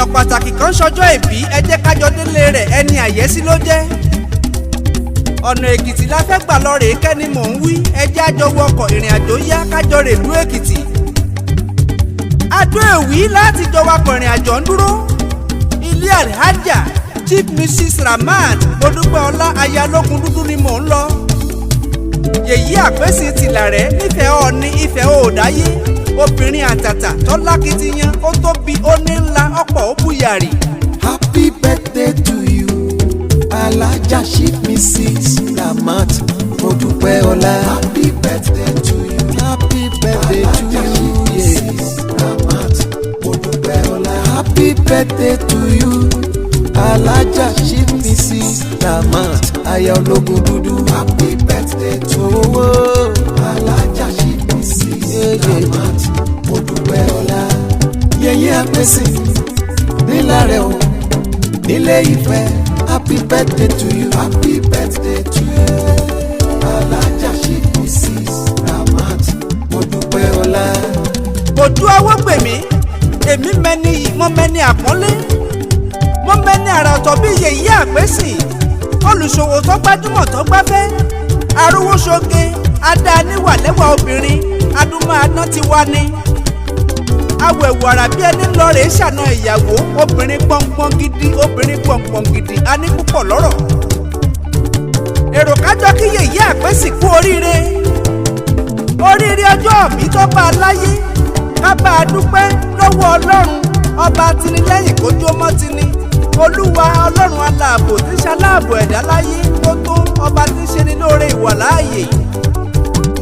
èèyàn pàtàkì kan ṣọjọ́ ìbí ẹ jẹ́ kájọ délé rẹ̀ ẹni àyẹ́sí ló jẹ́. ọ̀nà Èkìtì la fẹ́ gbà lọ rèé kẹ́ni mò ń wí ẹ jẹ́ àjọ wọkọ̀ ìrìn àjò yá kájọ rèlú Èkìtì. Adó Èwí láti jọ wakọ̀ ìrìn àjò ń dúró. ilé ALHAJAH Chief Mrs. RAMAT Modúpẹ́ọlá aya Ológundúdú ni mò ń lọ. Yèyí àpèsè tìlà rẹ̀ nífẹ̀ẹ́ Ọọ̀ni Ifẹ̀ òòdáyé obìnrin àtàtà tó lákìtìyàn ó tóbi ó ní ńlá ọ̀pọ̀ ó bùyàrì. Happy birthday to you, ALHAJAH Chief Mrs. RAMAT Modúpẹ́ọlá. Happy birthday to you, happy birthday to you, Mrs. RAMAT Modúpẹ́ọlá. Happy birthday to you, ALHAJAH Chief Mrs. RAMAT aya Ológundúdú. Happy birthday to you, ALHAJAH Chief Mrs. RAMAT Modúpẹ́ọlá. Yèyé àpèsè nílàrẹ̀ o nílé Ifẹ̀. Happy birthday to you, happy birthday to you, ALHAJAH Chief Mrs. RAMAT Modúpẹ́ọlá. Òdu awó gbè mí èmi mẹ́ni yìí mo mẹ́ni àpọ́nlé mo mẹ́ni àrà ọ̀tọ̀ bí Yèyí àpèsè olùṣòwò tó gbajúmọ̀ tó gbáfẹ́ arúgbó ṣoge adáníwà lẹ́wà obìnrin adúmọ̀ aná ti wá ní. Awẹ̀wò àrà bí ẹni lọ rèé ṣàna ìyàwó obìnrin pọ̀npọ̀n gidi obìnrin pọ̀npọ̀n gidi a ní púpọ̀ lọ́rọ̀. Èrò kájọ kí Yèyí àpèsè kú oríire ọjọ́ òbí tó bá a láyé ká bá a dúpẹ́ lọ́wọ́ Ọlọ́run ọba tinilẹ́yìn kójú ọmọ tini Olúwa Ọlọ́run aláàbò tí ṣaláàbò ẹ̀dá láyé tó tó ọba tí ṣe ni lóore ìwà láàyè.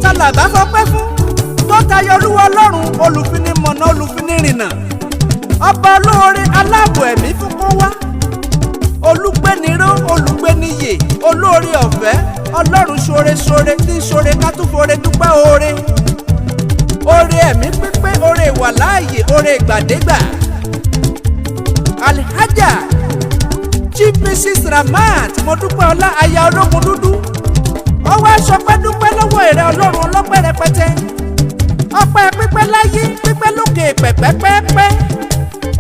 Tàlàbà fọpẹ́ fún tó tayọ Olúwa Ọlọ́run olùfinimọ̀nà olùfinirìnà ọba olóore aláàbò ẹ̀mí fún kó wá olùgbéniró olùgbéniyè olóore ọ̀fẹ́ Ọlọ́run ṣoore tí ṣoore ká tún fore dúpẹ́ oore ẹ̀mí pípé oore ìwà láàyè oore ìgbàdégbà. ALHAJAH Chief Mrs. RAMAT Modúpẹ́ọlá aya Ológundúdú ọwọ́ aṣọpẹ́ dúpẹ́ lọ́wọ́ ìrẹ́ Ọlọ́run ọlọ́pẹ́ rẹpẹtẹ ọpẹ́ pípẹ́ láyé pípẹ́ lókè pẹ́pẹ́pẹ́pẹ́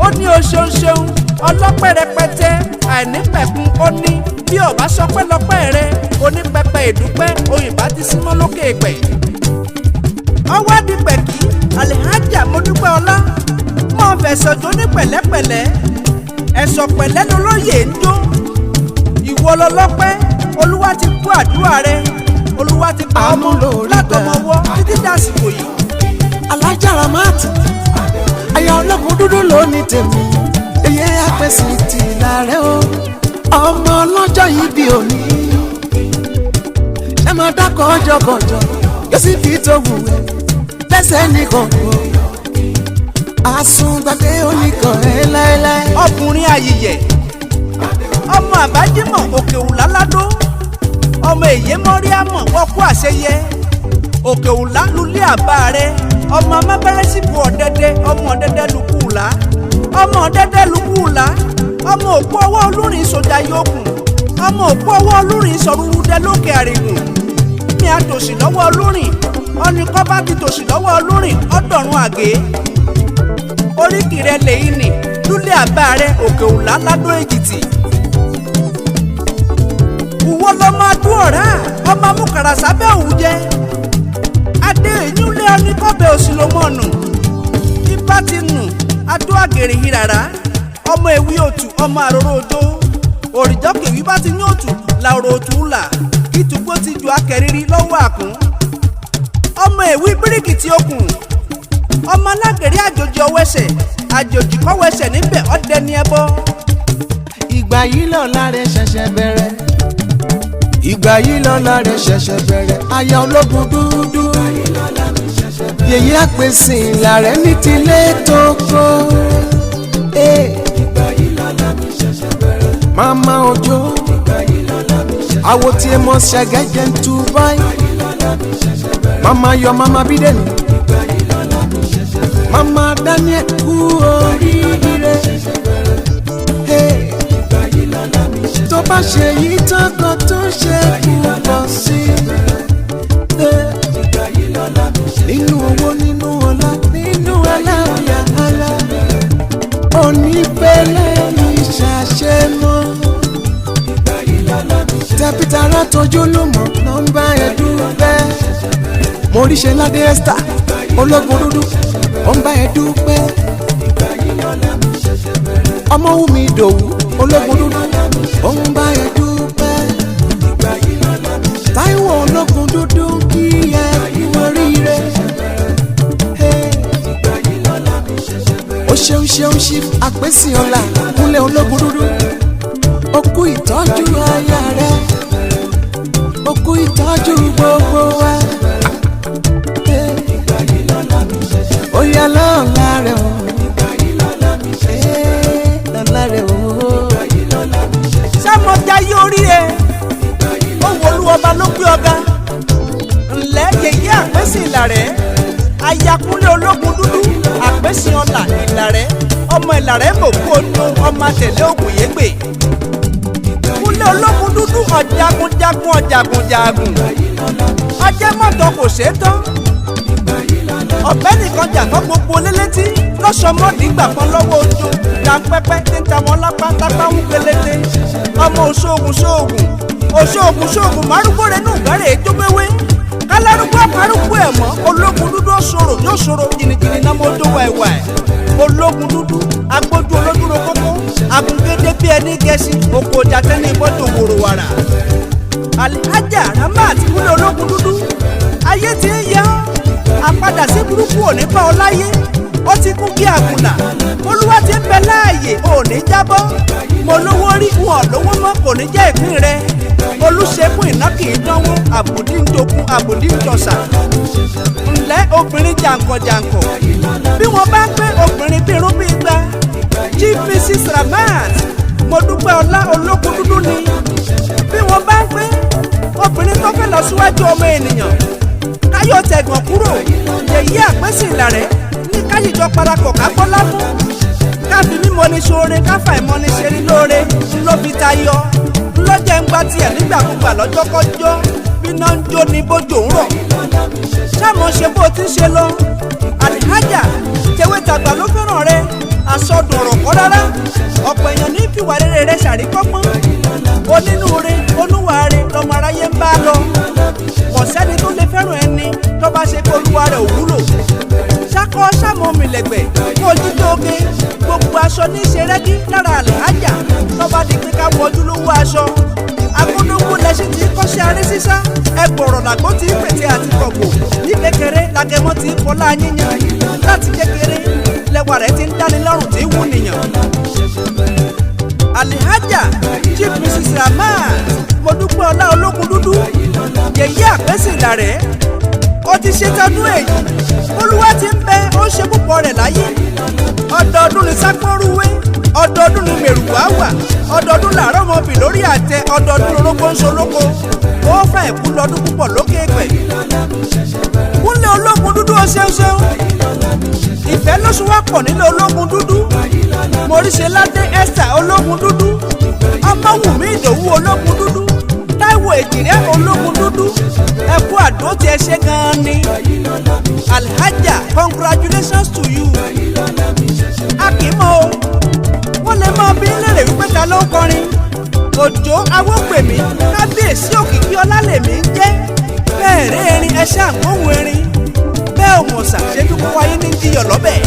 ó ní o ṣeun ọlọ́pẹ́ rẹpẹtẹ àìnípẹ̀kun ó ní bí ọba sọpẹ́ lọ́pẹ́ rẹ onípẹpẹ ìdúpẹ́ òyìnbá ti símọ́ lókè pẹ̀. ọwọ́ adìpẹ̀kì ALHAJAH Modúpẹ́ọlá mọ̀ fẹ̀sọ̀ jó ní pẹ̀lẹ́pẹ̀lẹ́ ẹ̀sọ̀ pẹ̀lẹ́ lolóyè ń jó ìwọ lọlọ́pẹ́ Olúwa ti kú àdúrà rẹ Olúwa ti pa ọmọ látọmọwọ́ títí dàsìkò yìí. ALHAJAH RAMAT aya Ológundúdú ló ní tèmi èyí àpèsè tìlà rẹ o ọmọ ọlọ́jọ́ yìí bí òní ẹ máa dákọ̀ ọjọ́kọ̀jọ́ yóò sì fi tó wù ẹ́ lẹ́sẹ̀ nìkan kò àsùngbàgbé oníkan ẹ láéláé. ọkùnrin ayìyẹ ọmọ àbájímọ̀ òkè òwúlá ládó ọmọ èyí mọ́ríámọ̀ wọ́kú àṣeyẹ òkè òwúlá lulẹ̀ àbá rẹ ọmọ amábẹ́rẹ́ síbu ọ̀dẹ́dẹ́ ọmọ ọ̀dẹ́dẹ́ lukúùlá ọmọ ọ̀dẹ́dẹ́ lukúùlá ọmọ òkú ọwọ́ olórin sọjà yókùn ọmọ òkú ọwọ́ olórin sọ̀rúrúdẹ lókè àrègùn ní àtòsí lọ́wọ́ olórin ọ̀nìkọ́ bá ti tòsí lọ́wọ́ olórin ọ̀dọ̀run àgé oríkì rẹ lèyí nì lúlẹ̀ àbá rẹ òkè òwúlá ládó Èkìtì. Ìwọ lọmọ adú ọ̀rá ọmọ amúkàrà sábẹ́ òwú jẹ adé ìyúnlé oníkọ́bẹ̀ òsì ló mọ̀ nù ibà ti nù adó àgèrè hirara ọmọ èwì òtù ọmọ àròrò odó òrìjọ́ kèwì bá ti ní òtù làrò òtù là kìtùgbó ti ju akẹ́rírí lọ́wọ́ àkún ọmọ èwì bíríkì tí ó kùn ọmọ alágẹ̀rí àjòjì ọwẹ́sẹ̀ àjòjì kọ́wẹ́sẹ̀ níbẹ̀ ọ̀dẹ ni ẹ bọ́. ìgbà yìí lọ́la rẹ̀ ṣẹ̀ṣẹ̀ bẹ̀rẹ̀ ìgbà yìí lọ́la rẹ̀ ṣẹ̀ṣẹ̀ bẹ̀rẹ̀ aya Ológundúdú Yèyí àpèsè ìlà rẹ̀ ní tilé tó kó. ìgbà yìí lọ́la mi ṣẹ̀ṣẹ̀ bẹ̀rẹ̀ mama ojo àwo tí ẹ mọ ṣẹgẹjẹ ń tu báyìí mama yọ mama bídẹ́nu mama Daniel kú oríire tó bá ṣe yìí tán kan tó ṣe kú bọ̀ sí nínú owó nínú ọlá nínú aláwìyá ara onífẹ̀lẹ́. Oríṣẹ́ládé Esther ológun dúdú ó ń bá ẹ dúpẹ́. Ọmọwùmí Ìdòwú ológun dúdú ó ń bá ẹ dúpẹ́. Táíwò ológun dúdú kí ẹ kú oríire. Ó ṣeun ṣeun ṣí àpèsè ọ̀la Kúnlé ológun dúdú. Ó kú ìtọ́jú aya rẹ̀, ó kú ìtọ́jú gbogbo wa. Ó yá lọ́la rẹ̀ o, lọ́la rẹ̀ o. Sámọ̀já yóò rí ẹ, ó wo Olúwọba ló gbé ọ̀gá. Ǹlẹ́ yèyé àpèsè ìlà rẹ̀, aya Kúnlé ológun dúdú, àpèsè ọ̀la ìlà rẹ̀, ọmọ ìlà rẹ̀ mọ̀ kó nu ọmọ àtẹ̀lé ògùn yégbè. Kúnlé ológun dúdú ọ̀jagunjagun ọ̀jagunjagun, ọjẹ́ mọ́tò kò ṣeé tán. Ọ̀bẹ nìkan jà fún gbogbo lélétí lọ́sọ̀mọ́dì gbà kan lọ́wọ́ ojú jàǹpẹ́pẹ́ tí ń ta wọn lápá tápá ń pélété. Ọmọ òṣoògùn márùkù rẹ̀ nù gbẹ́rẹ̀ èjógbéwé. Kálárúgbó àpárùkù ẹ̀ mọ́ ológun dúdú ṣòro yóò ṣòro jìnnìjìnnì náà mo dó wẹ̀wẹ̀. Ológun dúdú agbójú olójúro kókó agungédé bí ẹni gẹ̀ẹ́sì oko ọjà tẹ́lẹ̀ ìbọ́dọ̀ wòrò wàrà. Alhaja Ramat Kúnlé ológun dúdú ayé ti ń yẹ ọ́. Àpadà sí burúkú òní bá ọ láyé, ó ti kú kí àgùnà. Olúwa ti ń bẹ láàyè òní jábọ́. Mo lówó rí wọn lówó mọ́ kò ní jẹ́ ìpín rẹ. Olúṣẹ́kùn iná kì í dánwó àbùdí ń dokun àbùdí ń tọ̀sà. Ǹlẹ́ obìnrin jàǹkànjàǹkàn bí wọ́n bá gbé obìnrin bí irun bí gbá. Chief Mrs. Ramat mo dúpẹ́ ọlá ológun dúdú ni. Bí wọ́n bá gbé obìnrin tó fẹ́ lọ síwájú ọmọ ènìyàn. Káyọ̀ tẹ̀gàn kúrò yèyí àpèsè ìlà rẹ̀ ní káyìjọ parapọ̀ ká gbọ́ lámú. Káfí mímọ ní ṣoore káfà ìmọ̀ ní ṣe ní lóore ńlọ fi tayọ. Ńlọ́jẹ̀ ń gba tiẹ̀ nígbàkúgbà lọ́jọ́kọ́jọ́ bí náà ń jó ní bójú ń rọ̀. Sáàmù ṣe bó ti ṣe lọ. Alhaja tewé tàgbà ló fẹ́ràn rẹ àsọdùn ọ̀rọ̀ kọ́ rárá. Ọ̀pọ̀ èèyàn ní fìwà rere rẹ ṣàríkọ́gbọ́n. Onínúure onúwàre lọmọ aráyé ń bá lọ. Kò sẹ́ni tó lè fẹ́ràn ẹni tó bá ṣe pé olúwa rẹ̀ ò wúlò. Ṣákọ́ sámọ̀ mìlẹ̀gbẹ̀ kó jíjó oge gbogbo aṣọ ní ṣe rẹ́gí lára Alhaja tó bá di pé ká wọ ojúlówó aṣọ. Agúndógún lẹ́sìn tí kọ́ṣẹ́ aré sísá ẹgbọ̀rọ̀ làgbó tí pètè àti kọ̀gbò ní kékeré lágẹmọ́ tí kọlá yíyan láti kékeré lẹ́wà rẹ̀ ti ń dáni lọ́rùn tí wù nìyàn. Alhaja Chief Mrs. Ramat mo dúpẹ́ ọlá ológun dúdú yèyí àpèsè ìlà rẹ̀ ó ti ṣe tọdún èyí Olúwa ti ń bẹ ó ṣe púpọ̀ rẹ̀ láyé. Ọdọọdún ni sápọ́rúwé ọdọọdún ni mèrùwá wà ọdọọdún làárọ̀ mọ́bì lórí àtẹ ọdọọdún lórógbó ń ṣolóko ó fẹ́ kú lọ́dún púpọ̀ lókè pẹ̀. Kúnlé ológun dúdú ó ṣeun ṣeun ìfẹ́ ló ṣe wá pọ̀ nílé ológun dúdú. Moríṣẹ́ládé Esther ológun dúdú, Ọmọwùmí Ìdòwú ológun dúdú, Táíwò Èjìrẹ́ ológun dúdú. Ẹ kú àdó tí ẹ ṣe gan-an ni. Alhaja congratulations to you. A kì í mọ̀ o, wọ́n lè mọ bí lèrè wípé ta ló ń kọrin. Òjò awógbèmí kábíyèsí òkìkí ọlá lèmi ń jẹ́. Bẹ́ẹ̀ rí erin ẹ ṣáà gbóhùn erin. Bẹ́ẹ̀ ò mọ̀ ṣàṣẹ́dúkú wáyé ní jíyọ̀ lọ́bẹ̀.